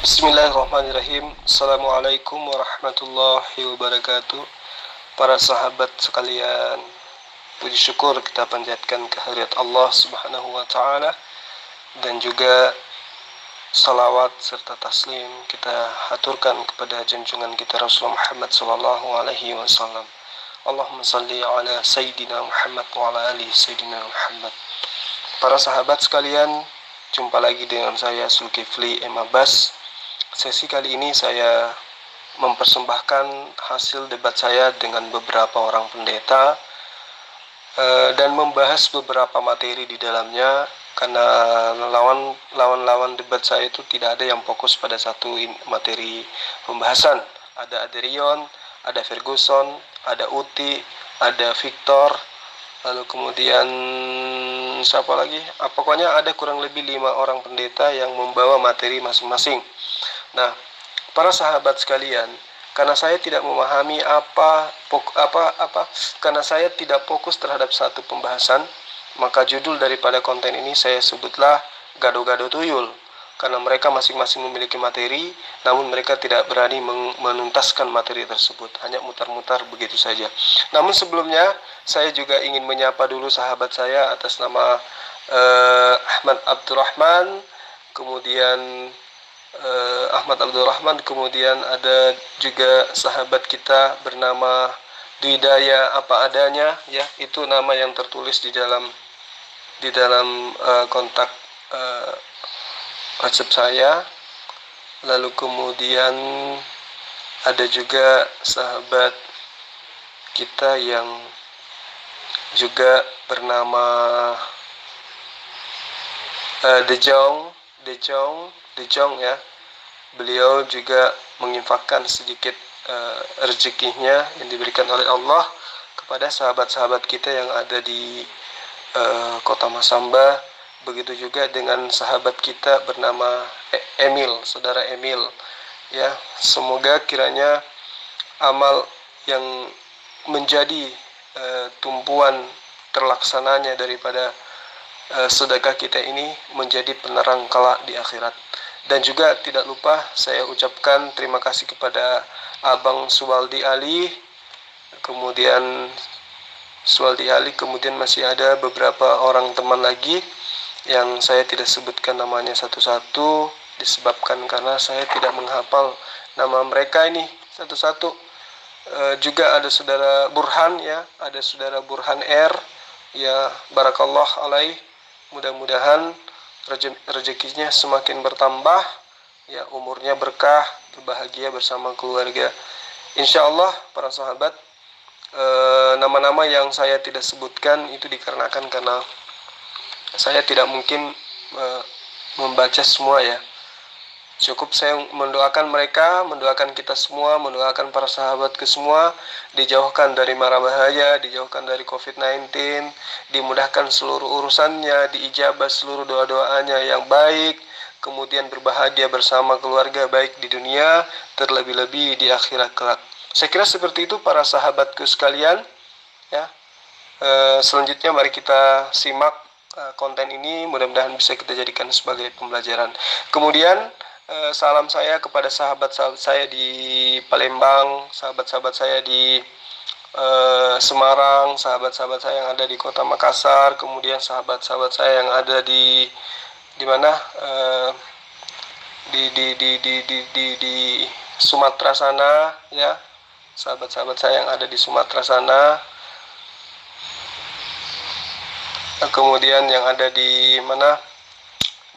Bismillahirrahmanirrahim. Assalamualaikum warahmatullahi wabarakatuh. Para sahabat sekalian, puji syukur kita panjatkan kehadirat Allah Subhanahu wa taala, dan juga salawat serta taslim kita haturkan kepada junjungan kita Rasulullah Muhammad sallallahu alaihi wasallam. Allahumma salli ala sayyidina Muhammad wa ala ali sayyidina Muhammad. Para sahabat sekalian, jumpa lagi dengan saya Zulkifli M. Abbas. Sesi kali ini saya mempersembahkan hasil debat saya dengan beberapa orang pendeta dan membahas beberapa materi di dalamnya, karena lawan debat saya itu tidak ada yang fokus pada satu materi pembahasan. Ada Adrion, ada Ferguson, ada Uti, ada Victor, lalu kemudian siapa lagi? Pokoknya ada kurang lebih 5 orang pendeta yang membawa materi masing-masing. Nah, para sahabat sekalian, karena saya tidak memahami karena saya tidak fokus terhadap satu pembahasan, maka judul daripada konten ini saya sebutlah Gado-Gado Tuyul, karena mereka masing-masing memiliki materi, namun mereka tidak berani menuntaskan materi tersebut, hanya mutar-mutar begitu saja. Namun sebelumnya, saya juga ingin menyapa dulu sahabat saya atas nama Ahmad Abdurrahman, kemudian kemudian ada juga sahabat kita bernama Dwidaya apa adanya, ya, itu nama yang tertulis di dalam kontak WhatsApp saya. Lalu kemudian ada juga sahabat kita yang juga bernama Dejong, ya. Beliau juga menginfakkan sedikit rezekinya yang diberikan oleh Allah kepada sahabat-sahabat kita yang ada di kota Masamba. Begitu juga dengan sahabat kita bernama Emil, saudara Emil, ya. Semoga kiranya amal yang menjadi tumpuan terlaksananya daripada sedekah kita ini menjadi penerang kelak di akhirat. Dan juga tidak lupa saya ucapkan terima kasih kepada Abang Suwaldi Ali, kemudian masih ada beberapa orang teman lagi yang saya tidak sebutkan namanya satu-satu, disebabkan karena saya tidak menghafal nama mereka ini satu-satu. Juga ada saudara Burhan, ya, ada saudara Burhan R, ya, barakallah alaih. Mudah-mudahan rezekinya semakin bertambah, ya, umurnya berkah, berbahagia bersama keluarga. Insya Allah para sahabat, nama-nama yang saya tidak sebutkan itu dikarenakan karena saya tidak mungkin membaca semua, ya. Cukup saya mendoakan mereka, mendoakan kita semua, mendoakan para sahabatku semua, dijauhkan dari mara bahaya, dijauhkan dari COVID-19, dimudahkan seluruh urusannya, diijabah seluruh doa-doanya yang baik, kemudian berbahagia bersama keluarga baik di dunia, terlebih-lebih di akhirat kelak. Saya kira seperti itu para sahabatku sekalian, ya. Selanjutnya mari kita simak konten ini, mudah-mudahan bisa kita jadikan sebagai pembelajaran. Kemudian salam saya kepada sahabat-sahabat saya di Palembang, sahabat-sahabat saya di Semarang, sahabat-sahabat saya yang ada di kota Makassar, kemudian sahabat-sahabat saya yang ada di mana di Sumatera sana, ya, sahabat-sahabat saya yang ada di Sumatera sana, kemudian yang ada di mana,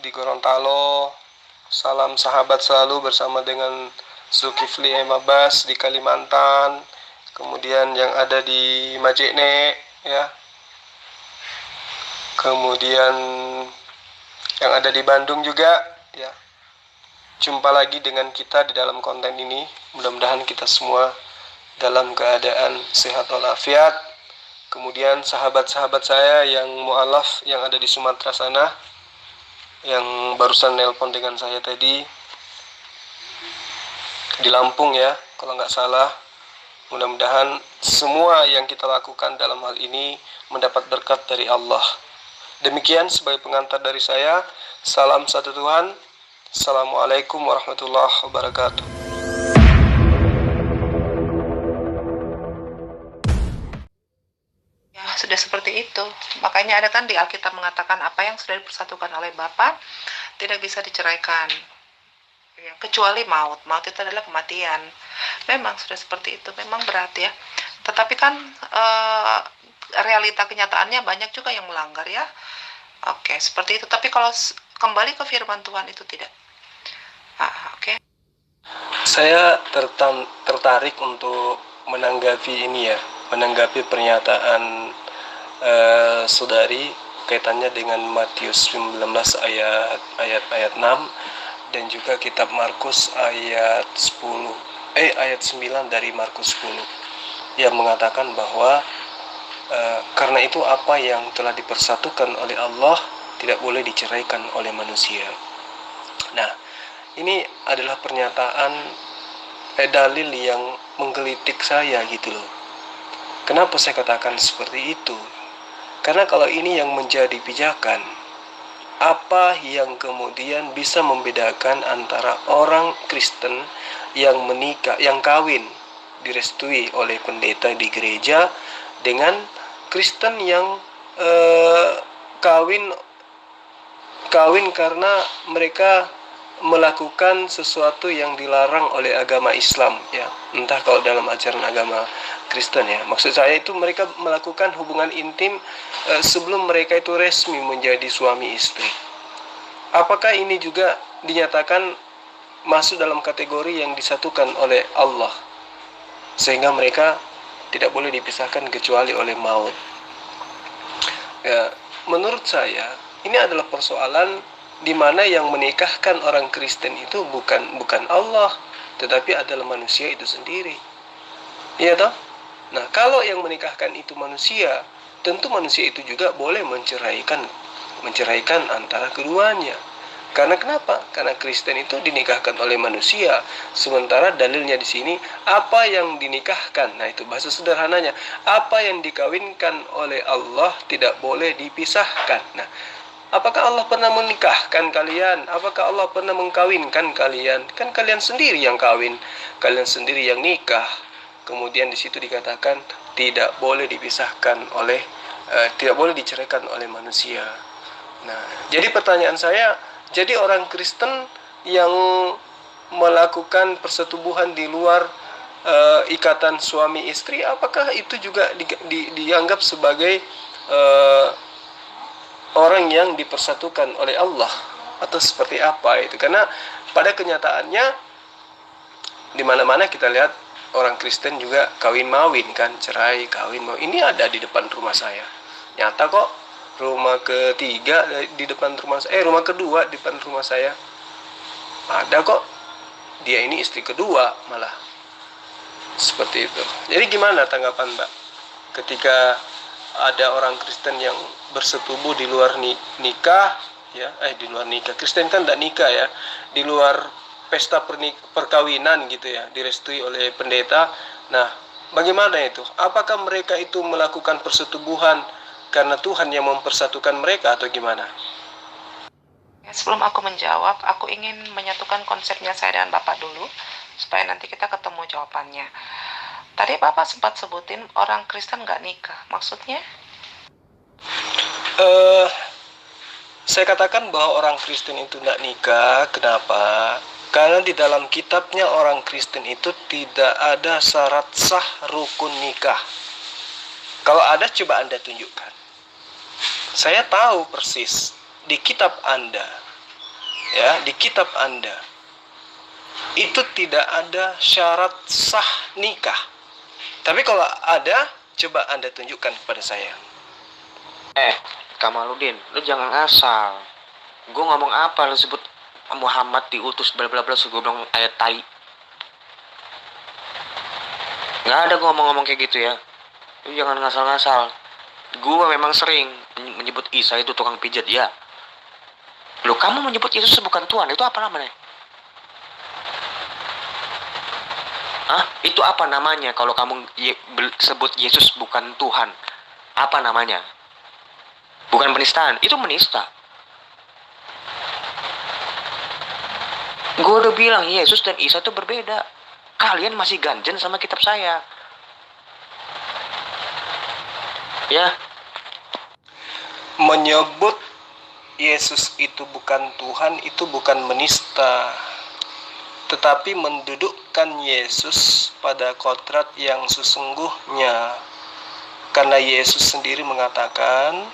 di Gorontalo. Salam sahabat selalu bersama dengan Zulkifli M. Abbas di Kalimantan, kemudian yang ada di Majene, ya, kemudian yang ada di Bandung juga, ya. Jumpa lagi dengan kita di dalam konten ini. Mudah-mudahan kita semua dalam keadaan sehat walafiat. Kemudian sahabat-sahabat saya yang mu'alaf yang ada di Sumatera sana, yang barusan nelpon dengan saya tadi di Lampung, ya, kalau nggak salah. Mudah-mudahan semua yang kita lakukan dalam hal ini mendapat berkat dari Allah. Demikian sebagai pengantar dari saya. Salam satu Tuhan. Assalamualaikum warahmatullahi wabarakatuh. Ya, sudah seperti itu. Makanya ada kan di Alkitab mengatakan apa yang sudah dipersatukan oleh Bapa tidak bisa diceraikan. Ya, kecuali maut. Maut itu adalah kematian. Memang sudah seperti itu. Memang berat ya. Tetapi kan realita kenyataannya banyak juga yang melanggar ya. Oke, seperti itu. Tapi kalau kembali ke firman Tuhan itu tidak. Oke. Saya tertarik untuk menanggapi ini ya, menanggapi pernyataan saudari kaitannya dengan Matius 19 ayat 6 dan juga kitab Markus ayat 9 dari Markus 10 yang mengatakan bahwa karena itu apa yang telah dipersatukan oleh Allah tidak boleh diceraikan oleh manusia. Nah, ini adalah pernyataan dalil yang menggelitik saya gitu loh. Kenapa saya katakan seperti itu? Karena kalau ini yang menjadi pijakan, apa yang kemudian bisa membedakan antara orang Kristen yang menikah, yang kawin direstui oleh pendeta di gereja dengan Kristen yang kawin karena mereka melakukan sesuatu yang dilarang oleh agama Islam ya, entah kalau dalam ajaran agama Kristen ya, maksud saya itu mereka melakukan hubungan intim sebelum mereka itu resmi menjadi suami istri. Apakah ini juga dinyatakan masuk dalam kategori yang disatukan oleh Allah sehingga mereka tidak boleh dipisahkan kecuali oleh maut? Ya, menurut saya ini adalah persoalan di mana yang menikahkan orang Kristen itu bukan Allah, tetapi adalah manusia itu sendiri. Iya toh? Nah, kalau yang menikahkan itu manusia, tentu manusia itu juga boleh menceraikan antara keduanya. Karena kenapa? Karena Kristen itu dinikahkan oleh manusia, sementara dalilnya di sini apa yang dinikahkan. Nah, itu bahasa sederhananya, apa yang dikawinkan oleh Allah tidak boleh dipisahkan. Nah, apakah Allah pernah menikahkan kalian? Apakah Allah pernah mengkawinkan kalian? Kan kalian sendiri yang kawin, kalian sendiri yang nikah. Kemudian di situ dikatakan tidak boleh dipisahkan oleh, tidak boleh diceraikan oleh manusia. Nah, jadi pertanyaan saya, jadi orang Kristen yang melakukan persetubuhan di luar ikatan suami istri, apakah itu juga dianggap sebagai orang yang dipersatukan oleh Allah atau seperti apa itu? Karena pada kenyataannya di mana-mana kita lihat orang Kristen juga kawin mawin kan, cerai kawin mawin. Ini ada di depan rumah saya. Nyata kok, rumah ketiga di depan rumah saya, rumah kedua di depan rumah saya. Ada kok. Dia ini istri kedua malah. Seperti itu. Jadi gimana tanggapan Mbak ketika ada orang Kristen yang bersetubuh di luar nikah ya, di luar nikah. Kristen kan tidak nikah ya, di luar pesta perkawinan gitu ya, direstui oleh pendeta. Nah, bagaimana itu? Apakah mereka itu melakukan persetubuhan karena Tuhan yang mempersatukan mereka atau gimana? Sebelum aku menjawab, aku ingin menyatukan konsepnya saya dan Bapak dulu, supaya nanti kita ketemu jawabannya. Tadi Bapak sempat sebutin orang Kristen nggak nikah, maksudnya? Saya katakan bahwa orang Kristen itu tidak nikah. Kenapa? Karena di dalam kitabnya orang Kristen itu tidak ada syarat sah rukun nikah. Kalau ada, coba Anda tunjukkan. Saya tahu persis di kitab Anda, ya, di kitab Anda itu tidak ada syarat sah nikah. Tapi kalau ada, coba Anda tunjukkan kepada saya. Kamaludin, lu jangan asal. Gue ngomong apa, lu sebut Muhammad diutus bla bla bla, gue bilang ayat tai. Nggak ada gue ngomong-ngomong kayak gitu ya. Lu jangan ngasal-ngasal. Gue memang sering menyebut Isa itu tukang pijat ya. Lu kamu menyebut Yesus bukan Tuhan, itu apa namanya? Itu apa namanya kalau kamu sebut Yesus bukan Tuhan? Apa namanya? Bukan penistaan, itu menista. Gue udah bilang Yesus dan Isa itu berbeda. Kalian masih ganjen sama kitab saya. Ya, Menyebut Yesus itu bukan Tuhan itu bukan menista, tetapi mendudukkan Yesus pada kodrat yang sesungguhnya. Karena Yesus sendiri mengatakan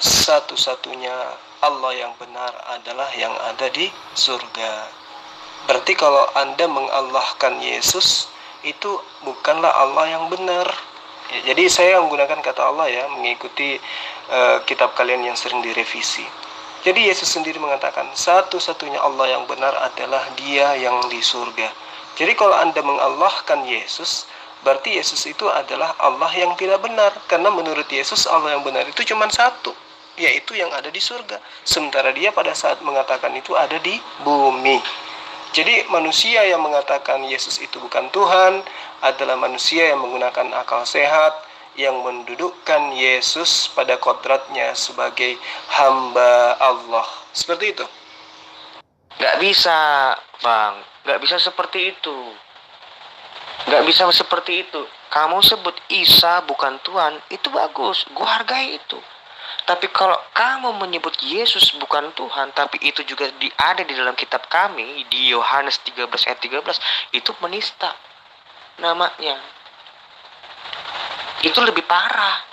satu-satunya Allah yang benar adalah yang ada di surga. Berarti kalau Anda mengallahkan Yesus, itu bukanlah Allah yang benar. Ya, jadi saya menggunakan kata Allah ya, mengikuti kitab kalian yang sering direvisi. Jadi Yesus sendiri mengatakan satu-satunya Allah yang benar adalah Dia yang di surga. Jadi kalau Anda mengallahkan Yesus, berarti Yesus itu adalah Allah yang tidak benar. Karena menurut Yesus Allah yang benar itu cuma satu, yaitu yang ada di surga. Sementara Dia pada saat mengatakan itu ada di bumi. Jadi manusia yang mengatakan Yesus itu bukan Tuhan adalah manusia yang menggunakan akal sehat, yang mendudukkan Yesus pada kodratnya sebagai hamba Allah. Seperti itu. nggak bisa, Bang. Nggak bisa seperti itu. Nggak bisa seperti itu. Kamu sebut Isa bukan Tuhan, itu bagus. Gue hargai itu. Tapi kalau kamu menyebut Yesus bukan Tuhan, tapi itu juga ada di dalam kitab kami, di Yohanes 13 ayat 13, itu menista namanya. Itu lebih parah.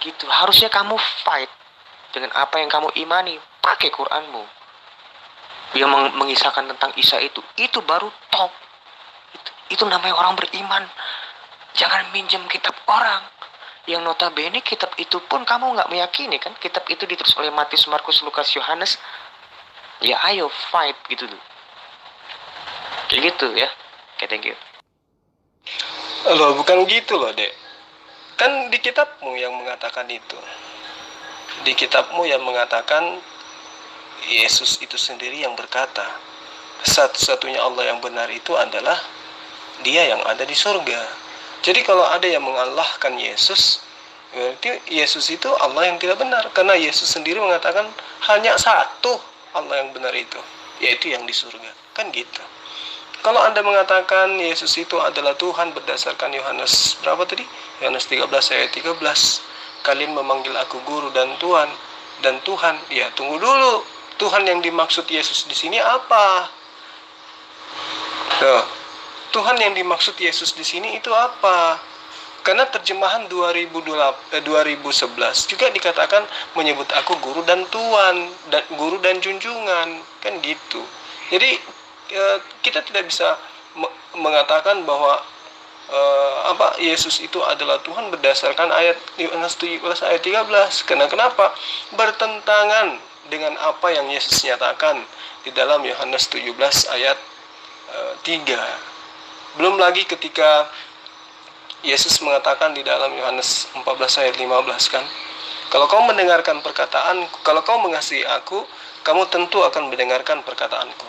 Gitu. Harusnya kamu fight dengan apa yang kamu imani. Pakai Quranmu. Yang mengisahkan tentang Isa itu baru top. Itu namanya orang beriman. Jangan minjem kitab orang. Yang notabene kitab itu pun kamu nggak meyakini kan, kitab itu ditulis oleh Matius, Markus, Lukas, Yohanes. Ya ayo fight gitu loh. Kayak gitu ya. Oke, thank you. Loh, bukan gitu loh, Dek. Kan di kitabmu yang mengatakan itu. Di kitabmu yang mengatakan Yesus itu sendiri yang berkata satu-satunya Allah yang benar itu adalah Dia yang ada di surga. Jadi kalau ada yang mengallahkan Yesus, berarti Yesus itu Allah yang tidak benar. Karena Yesus sendiri mengatakan hanya satu Allah yang benar itu, yaitu yang di surga. Kan gitu. Kalau Anda mengatakan Yesus itu adalah Tuhan berdasarkan Yohanes berapa tadi? Yohanes 13 ayat 13. Kalian memanggil aku guru dan Tuhan. Dan Tuhan, ya tunggu dulu. Tuhan yang dimaksud Yesus di sini apa? Tuh. Tuhan yang dimaksud Yesus di sini itu apa? Karena terjemahan 2011 juga dikatakan menyebut aku guru dan tuan, dan guru dan junjungan, kan gitu. Jadi kita tidak bisa mengatakan bahwa Yesus itu adalah Tuhan berdasarkan ayat Yohanes 17 ayat 13. Karena kenapa? Bertentangan dengan apa yang Yesus nyatakan di dalam Yohanes 17 ayat 3. Belum lagi ketika Yesus mengatakan di dalam Yohanes 14 ayat 15 kan, kalau kau mendengarkan perkataanku, kalau kau mengasihi aku, kamu tentu akan mendengarkan perkataanku.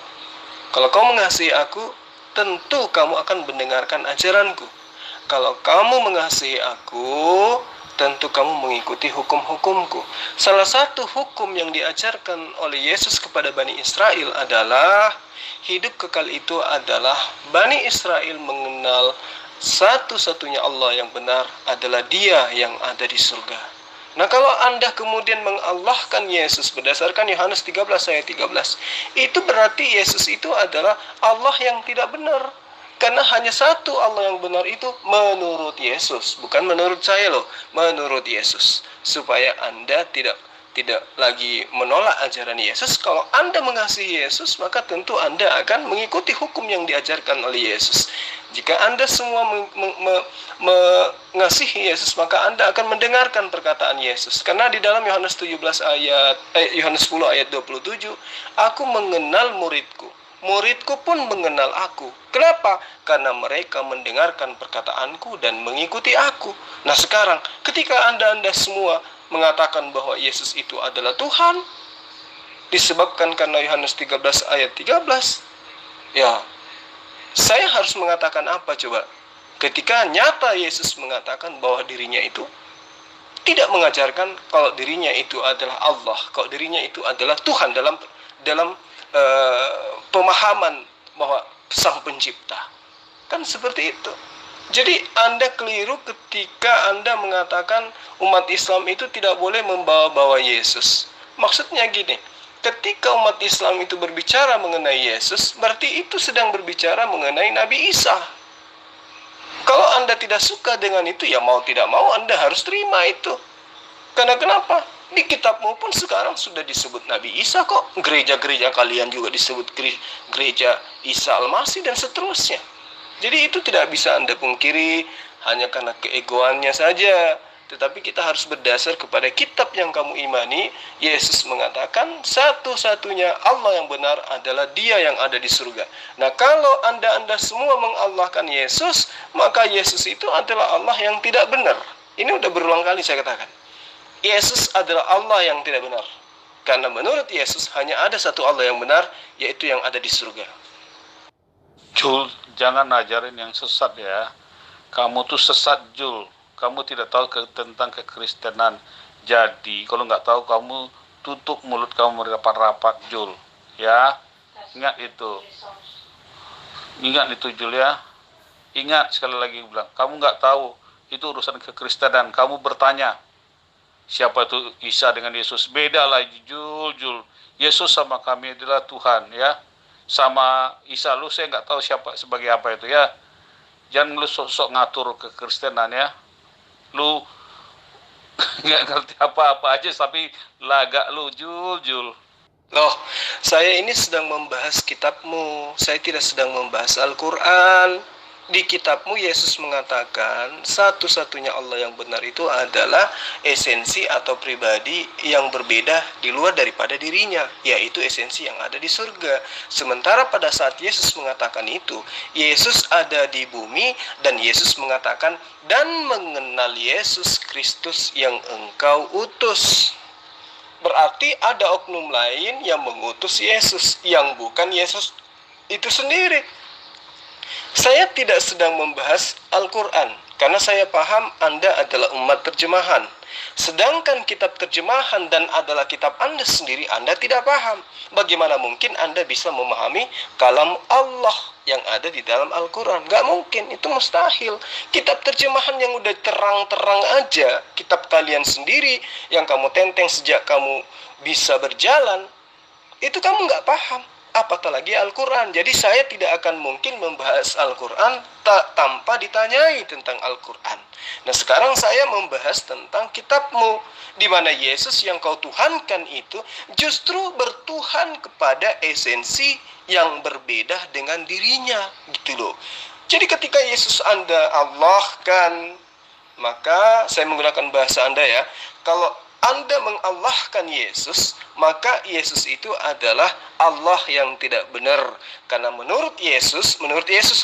Kalau kau mengasihi aku, tentu kamu akan mendengarkan ajaranku. Kalau kamu mengasihi aku, tentu kamu mengikuti hukum-hukumku. Salah satu hukum yang diajarkan oleh Yesus kepada Bani Israel adalah hidup kekal itu adalah Bani Israel mengenal satu-satunya Allah yang benar adalah Dia yang ada di surga. Nah, kalau Anda kemudian mengallahkan Yesus berdasarkan Yohanes 13 ayat 13, itu berarti Yesus itu adalah Allah yang tidak benar. Karena hanya satu Allah yang benar itu menurut Yesus, bukan menurut saya loh, menurut Yesus. Supaya Anda tidak lagi menolak ajaran Yesus. Kalau Anda mengasihi Yesus, maka tentu Anda akan mengikuti hukum yang diajarkan oleh Yesus. Jika Anda semua mengasihi Yesus, maka Anda akan mendengarkan perkataan Yesus. Karena di dalam Yohanes 10 ayat 27, aku mengenal muridku. Muridku pun mengenal aku. Kenapa? Karena mereka mendengarkan perkataanku dan mengikuti aku. Nah sekarang, ketika Anda semua mengatakan bahwa Yesus itu adalah Tuhan, disebabkan karena Yohanes 13 ayat 13, ya, saya harus mengatakan apa coba? Ketika nyata Yesus mengatakan bahwa dirinya itu tidak mengajarkan kalau dirinya itu adalah Allah, kalau dirinya itu adalah Tuhan dalam pemahaman bahwa Sang Pencipta. Kan seperti itu. Jadi Anda keliru ketika Anda mengatakan umat Islam itu tidak boleh membawa-bawa Yesus. Maksudnya gini, ketika umat Islam itu berbicara mengenai Yesus, berarti itu sedang berbicara mengenai Nabi Isa. Kalau Anda tidak suka dengan itu, ya mau tidak mau Anda harus terima itu. Karena kenapa? Di kitabmu pun sekarang sudah disebut Nabi Isa kok. Gereja-gereja kalian juga disebut gereja Isa Al-Masih dan seterusnya. Jadi itu tidak bisa Anda pungkiri hanya karena keegoannya saja. Tetapi kita harus berdasar kepada kitab yang kamu imani. Yesus mengatakan satu-satunya Allah yang benar adalah Dia yang ada di surga. Nah, kalau Anda semua mengallahkan Yesus, maka Yesus itu adalah Allah yang tidak benar. Ini udah berulang kali saya katakan. Yesus adalah Allah yang tidak benar. Karena menurut Yesus hanya ada satu Allah yang benar, yaitu yang ada di surga. Jul, jangan ajarin yang sesat ya. Kamu tuh sesat, Jul. Kamu tidak tahu tentang kekristenan. Jadi, kalau nggak tahu, kamu tutup mulut kamu rapat-rapat, Jul. Ya, ingat itu. Ingat itu, Jul ya. Ingat sekali lagi bilang, kamu nggak tahu. Itu urusan kekristenan. Kamu bertanya, siapa itu Isa dengan Yesus? Beda lah, Jul. Yesus sama kami adalah Tuhan, ya. Sama Isa lu saya nggak tahu siapa sebagai apa itu ya. Jangan lu sok-sok ngatur kekristenan ya. Lu nggak ngerti apa-apa aja tapi lagak lu, Jul. Loh, saya ini sedang membahas kitabmu. Saya tidak sedang membahas Al-Quran. Di kitabmu Yesus mengatakan satu-satunya Allah yang benar itu adalah esensi atau pribadi yang berbeda di luar daripada dirinya, yaitu esensi yang ada di surga. Sementara pada saat Yesus mengatakan itu, Yesus ada di bumi dan Yesus mengatakan, dan mengenal Yesus Kristus yang engkau utus. Berarti ada oknum lain yang mengutus Yesus, yang bukan Yesus itu sendiri. Saya tidak sedang membahas Al-Quran, karena saya paham Anda adalah umat terjemahan. Sedangkan kitab terjemahan dan adalah kitab Anda sendiri, Anda tidak paham. Bagaimana mungkin Anda bisa memahami kalam Allah yang ada di dalam Al-Quran? Gak mungkin, itu mustahil. Kitab terjemahan yang udah terang-terang aja, kitab kalian sendiri, yang kamu tenteng sejak kamu bisa berjalan, itu kamu gak paham. Apatah lagi Al-Quran. Jadi saya tidak akan mungkin membahas Al-Quran tanpa ditanyai tentang Al-Quran. Nah, sekarang saya membahas tentang kitabmu, di mana Yesus yang kau tuhankan itu justru bertuhan kepada esensi yang berbeda dengan dirinya, gitu loh. Jadi ketika Yesus Anda Allah kan, maka saya menggunakan bahasa Anda ya, kalau Anda mengallahkan Yesus, maka Yesus itu adalah Allah yang tidak benar. Karena menurut Yesus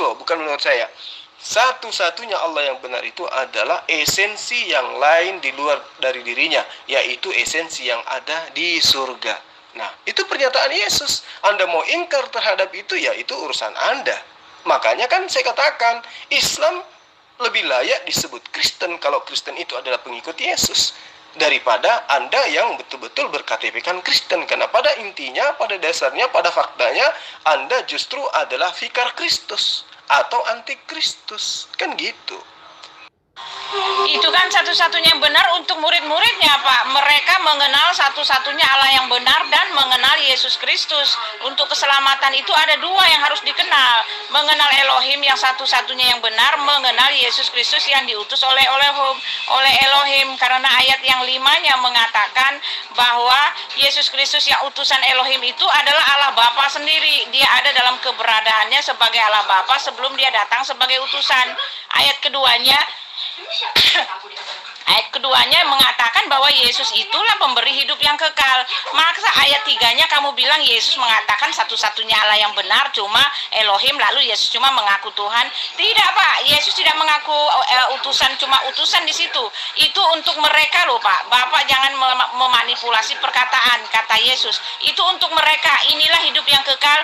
loh, bukan menurut saya, satu-satunya Allah yang benar itu adalah esensi yang lain di luar dari dirinya, yaitu esensi yang ada di surga. Nah, itu pernyataan Yesus. Anda mau ingkar terhadap itu, ya itu urusan Anda. Makanya kan saya katakan, Islam lebih layak disebut Kristen kalau Kristen itu adalah pengikut Yesus, daripada Anda yang betul-betul berKTP-kan Kristen. Karena pada intinya, pada dasarnya, pada faktanya, Anda justru adalah vikar Kristus atau antikristus, kan gitu. Itu kan satu-satunya yang benar untuk murid-muridnya, Pak. Mereka mengenal satu-satunya Allah yang benar dan mengenal Yesus Kristus. Untuk keselamatan itu ada dua yang harus dikenal. Mengenal Elohim yang satu-satunya yang benar, mengenal Yesus Kristus yang diutus oleh Elohim. Karena ayat yang 5-nya mengatakan bahwa Yesus Kristus yang utusan Elohim itu adalah Allah Bapa sendiri. Dia ada dalam keberadaannya sebagai Allah Bapa sebelum dia datang sebagai utusan. Ayat keduanya mengatakan bahwa Yesus itulah pemberi hidup yang kekal. Maka ayat 3-nya kamu bilang Yesus mengatakan satu-satunya Allah yang benar cuma Elohim, lalu Yesus cuma mengaku Tuhan. Tidak, Pak. Yesus tidak mengaku cuma utusan di situ. Itu untuk mereka loh, Pak. Bapak jangan memanipulasi perkataan kata Yesus. Itu untuk mereka. Inilah hidup yang kekal,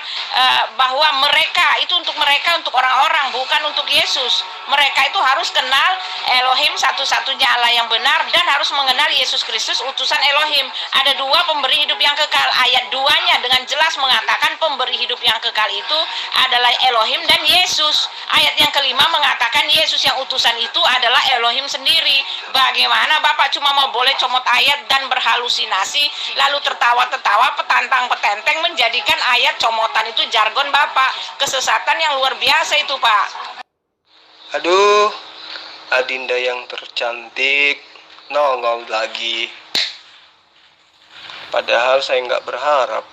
bahwa mereka itu untuk mereka, untuk orang-orang, bukan untuk Yesus. Mereka itu harus kenal Elohim satu-satunya Allah Allah yang benar dan harus mengenal Yesus Kristus utusan Elohim. Ada dua pemberi hidup yang kekal. Ayat 2-nya dengan jelas mengatakan pemberi hidup yang kekal itu adalah Elohim dan Yesus. Ayat yang kelima mengatakan Yesus yang utusan itu adalah Elohim sendiri. Bagaimana Bapak cuma mau boleh comot ayat dan berhalusinasi, lalu tertawa-tertawa, petantang-petenteng menjadikan ayat comotan itu jargon Bapak. Kesesatan yang luar biasa itu, Pak. Aduh, Adinda yang tercantik nongol lagi. Padahal saya nggak berharap.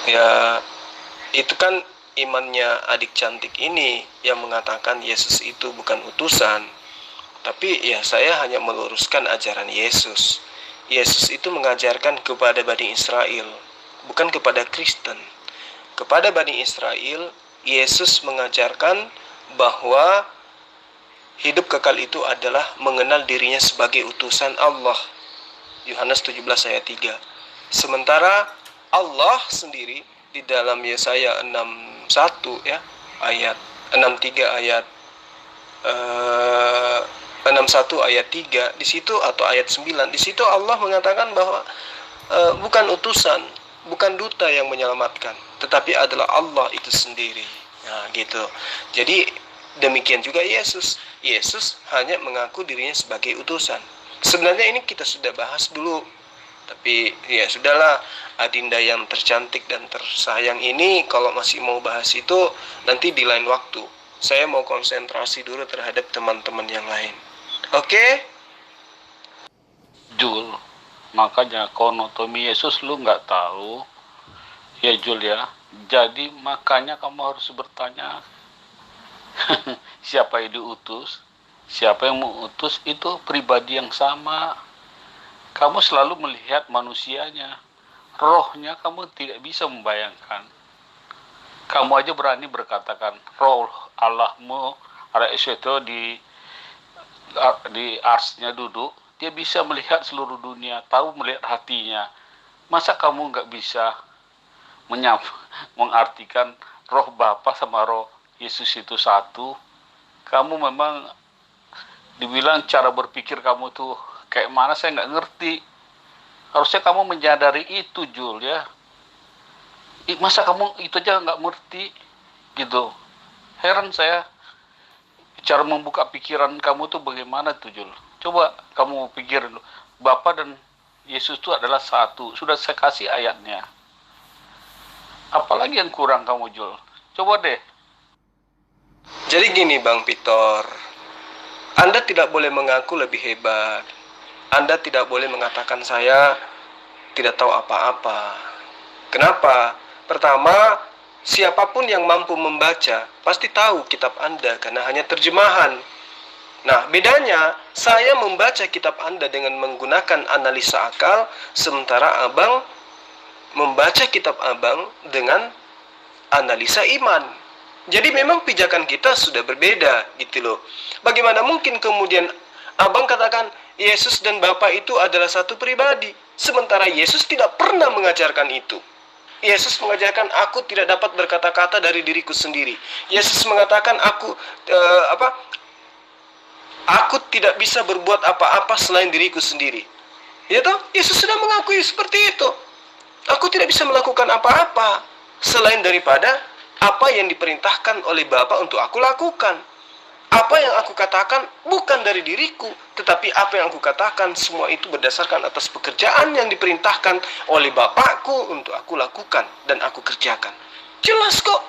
Ya, itu kan imannya adik cantik ini yang mengatakan Yesus itu bukan utusan. Tapi ya saya hanya meluruskan ajaran Yesus. Yesus itu mengajarkan kepada Bani Israel, bukan kepada Kristen. Kepada Bani Israel, Yesus mengajarkan bahwa hidup kekal itu adalah mengenal dirinya sebagai utusan Allah. Yohanes 17 ayat 3. Sementara Allah sendiri di dalam Yesaya 61 ya, ayat 63 ayat 61 ayat 3 di situ, atau ayat 9 di situ Allah mengatakan bahwa bukan utusan, bukan duta yang menyelamatkan, tetapi adalah Allah itu sendiri. Nah, gitu. Jadi demikian juga Yesus. Yesus hanya mengaku dirinya sebagai utusan. Sebenarnya ini kita sudah bahas dulu. Tapi ya sudahlah, Adinda yang tercantik dan tersayang ini kalau masih mau bahas itu nanti di lain waktu. Saya mau konsentrasi dulu terhadap teman-teman yang lain. Oke? Jul, makanya konotomi Yesus lu nggak tahu. Ya Jul ya. Jadi makanya kamu harus bertanya siapa yang diutus, siapa yang mengutus, itu pribadi yang sama. Kamu selalu melihat manusianya, rohnya kamu tidak bisa membayangkan. Kamu aja berani berkatakan roh Allahmu ada itu di arsnya duduk, dia bisa melihat seluruh dunia, tahu melihat hatinya. Masa kamu nggak bisa mengartikan roh Bapa sama roh Yesus itu satu? Kamu memang dibilang cara berpikir kamu tuh kayak mana, saya nggak ngerti. Harusnya kamu menyadari itu, Jul ya. Masa kamu itu aja nggak ngerti gitu? Heran saya. Cara membuka pikiran kamu tuh bagaimana tuh, Jul? Coba kamu pikir dulu. Bapa dan Yesus itu adalah satu. Sudah saya kasih ayatnya. Apalagi yang kurang kamu, Jul? Coba deh. Jadi gini Bang Pitor, Anda tidak boleh mengaku lebih hebat. Anda tidak boleh mengatakan saya tidak tahu apa-apa. Kenapa? Pertama, siapapun yang mampu membaca pasti tahu kitab Anda karena hanya terjemahan. Nah, bedanya saya membaca kitab Anda dengan menggunakan analisa akal, sementara Abang membaca kitab Abang dengan analisa iman. Jadi memang pijakan kita sudah berbeda gitu loh. Bagaimana mungkin kemudian Abang katakan Yesus dan Bapa itu adalah satu pribadi, sementara Yesus tidak pernah mengajarkan itu. Yesus mengajarkan aku tidak dapat berkata-kata dari diriku sendiri. Yesus mengatakan aku tidak bisa berbuat apa-apa selain diriku sendiri. Ya toh? Yesus sudah mengakui seperti itu. Aku tidak bisa melakukan apa-apa selain daripada apa yang diperintahkan oleh Bapa untuk aku lakukan. Apa yang aku katakan bukan dari diriku, tetapi apa yang aku katakan semua itu berdasarkan atas pekerjaan yang diperintahkan oleh Bapakku untuk aku lakukan dan aku kerjakan. Jelas kok.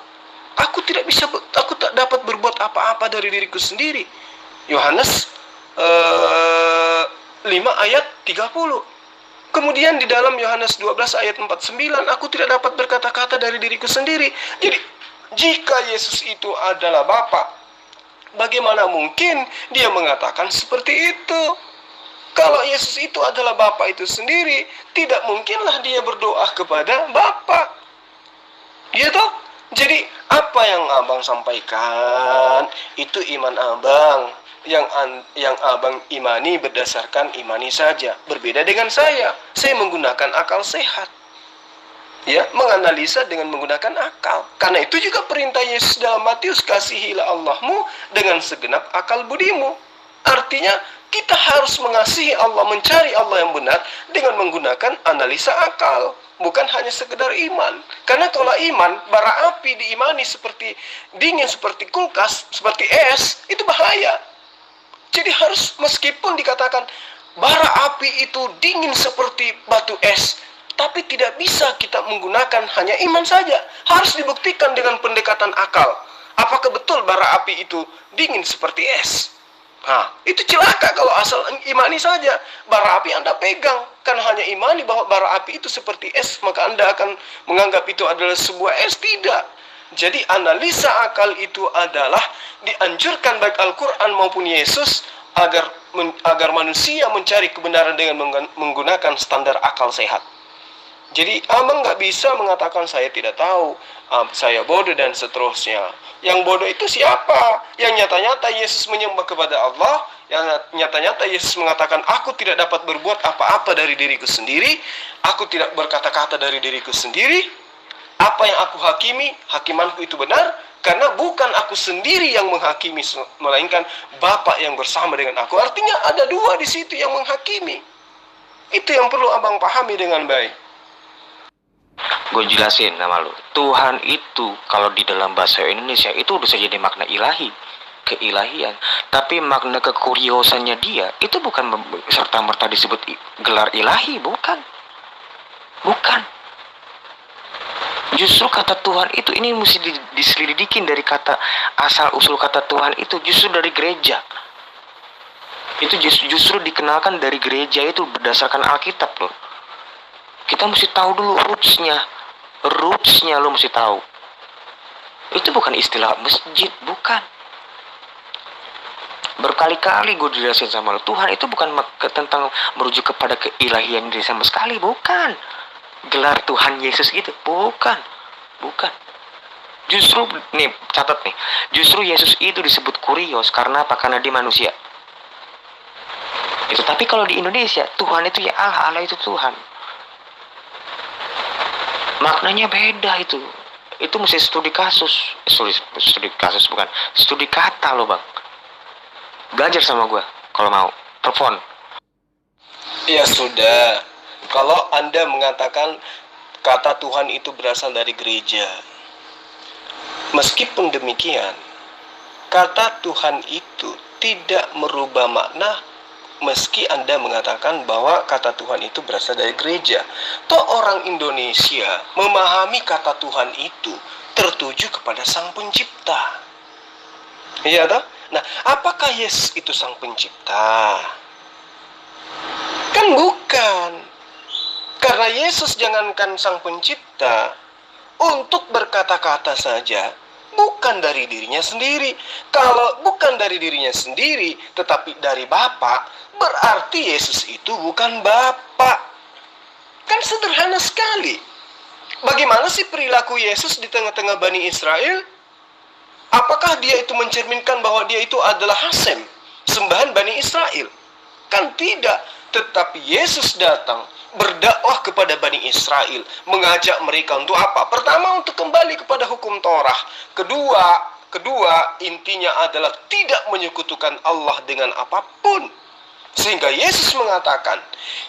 Aku tak dapat berbuat apa-apa dari diriku sendiri. Yohanes 5 ayat 30. Kemudian di dalam Yohanes 12 ayat 49, aku tidak dapat berkata-kata dari diriku sendiri. Jadi jika Yesus itu adalah Bapa, bagaimana mungkin dia mengatakan seperti itu? Kalau Yesus itu adalah Bapa itu sendiri, tidak mungkinlah dia berdoa kepada Bapa. Gitu? Jadi apa yang Abang sampaikan itu iman Abang. Yang Abang imani berdasarkan imani saja. Berbeda dengan saya menggunakan akal sehat. Ya, menganalisa dengan menggunakan akal. Karena itu juga perintah Yesus dalam Matius, kasihilah Allahmu dengan segenap akal budimu. Artinya Kita harus mengasihi Allah, mencari Allah yang benar dengan menggunakan analisa akal, bukan hanya sekedar iman. Karena kalau iman, bara api diimani seperti dingin, seperti kulkas, seperti es, itu bahaya. Jadi harus, meskipun dikatakan bara api itu dingin seperti batu es, tapi tidak bisa kita menggunakan hanya iman saja. Harus dibuktikan dengan pendekatan akal. Apakah betul bara api itu dingin seperti es? Nah, itu celaka kalau asal imani saja. Bara api Anda pegang, karena hanya imani bahwa bara api itu seperti es, maka Anda akan menganggap itu adalah sebuah es. Tidak. Jadi analisa akal itu adalah dianjurkan baik Al-Quran maupun Yesus agar manusia mencari kebenaran dengan menggunakan standar akal sehat. Jadi abang nggak bisa mengatakan saya tidak tahu, saya bodoh dan seterusnya. Yang bodoh itu siapa? Yang nyata-nyata Yesus menyembah kepada Allah, yang nyata-nyata Yesus mengatakan aku tidak dapat berbuat apa-apa dari diriku sendiri, aku tidak berkata-kata dari diriku sendiri, apa yang aku hakimi, hakimanku itu benar, karena bukan aku sendiri yang menghakimi, melainkan Bapa yang bersama dengan aku. Artinya ada dua di situ yang menghakimi. Itu yang perlu abang pahami dengan baik. Gue jelasin sama lu, Tuhan itu kalau di dalam bahasa Indonesia itu udah saja jadi makna ilahi, keilahian. Tapi makna kekuriosannya dia itu bukan serta-merta disebut gelar ilahi, bukan. Justru kata Tuhan itu ini mesti diselidikin dari kata asal usul kata Tuhan itu justru dari gereja. Itu justru dikenalkan dari gereja itu berdasarkan Alkitab loh. Kita mesti tahu dulu rootsnya lo mesti tahu. Itu bukan istilah masjid, bukan. Berkali-kali gue dijelasin sama lo, Tuhan itu bukan tentang merujuk kepada keilahian diri sama sekali, bukan. Gelar Tuhan Yesus gitu, bukan. Justru, nih catat nih, justru Yesus itu disebut kurios karena apa? Karena dia manusia. Itu, tapi kalau di Indonesia, Tuhan itu ya Allah, Allah itu Tuhan. Maknanya beda itu. Itu mesti studi kasus. Studi kata lo bang. Belajar sama gue kalau mau. Telepon. Ya sudah. Kalau Anda mengatakan kata Tuhan itu berasal dari gereja, meskipun demikian, kata Tuhan itu tidak merubah makna meski Anda mengatakan bahwa kata Tuhan itu berasal dari gereja. Toh orang Indonesia memahami kata Tuhan itu tertuju kepada Sang Pencipta. Iya toh? Nah, apakah Yesus itu Sang Pencipta? Kan bukan. Karena Yesus jangankan Sang Pencipta, untuk berkata-kata saja bukan dari dirinya sendiri. Kalau bukan dari dirinya sendiri, tetapi dari Bapa, berarti Yesus itu bukan Bapa. Kan sederhana sekali. Bagaimana sih perilaku Yesus di tengah-tengah Bani Israel? Apakah dia itu mencerminkan bahwa dia itu adalah Hasem, sembahan Bani Israel? Kan tidak. Tetapi Yesus datang berdakwah kepada Bani Israel, mengajak mereka untuk apa? Pertama, untuk kembali kepada hukum Torah. Kedua, intinya adalah tidak menyekutukan Allah dengan apapun. Sehingga Yesus mengatakan,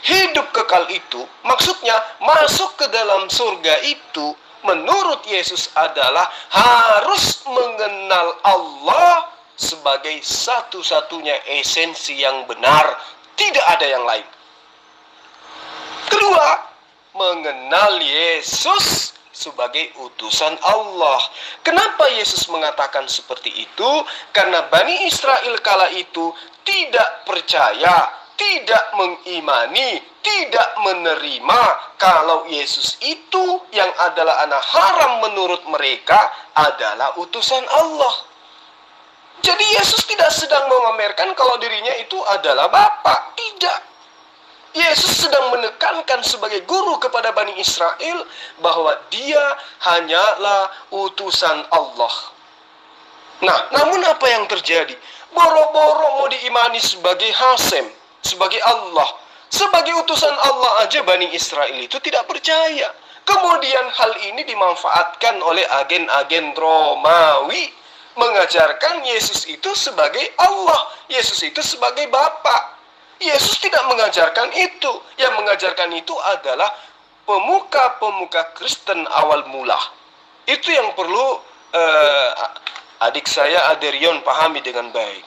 hidup kekal itu, maksudnya masuk ke dalam surga itu, menurut Yesus adalah harus mengenal Allah sebagai satu-satunya esensi yang benar. Tidak ada yang lain. Kedua, mengenal Yesus sebagai utusan Allah. Kenapa Yesus mengatakan seperti itu? Karena Bani Israel kala itu tidak percaya, tidak mengimani, tidak menerima kalau Yesus itu yang adalah anak haram menurut mereka adalah utusan Allah. Jadi Yesus tidak sedang memamerkan kalau dirinya itu adalah Bapa. Tidak. Yesus sedang menekankan sebagai guru kepada Bani Israel bahwa dia hanyalah utusan Allah. Nah, namun apa yang terjadi? Boro-boro mau diimani sebagai Hasem, sebagai Allah. Sebagai utusan Allah aja Bani Israel itu tidak percaya. Kemudian hal ini dimanfaatkan oleh agen-agen Romawi mengajarkan Yesus itu sebagai Allah, Yesus itu sebagai Bapa. Yesus tidak mengajarkan itu. Yang mengajarkan itu adalah pemuka-pemuka Kristen awal mula. Itu yang perlu adik saya Aderion pahami dengan baik.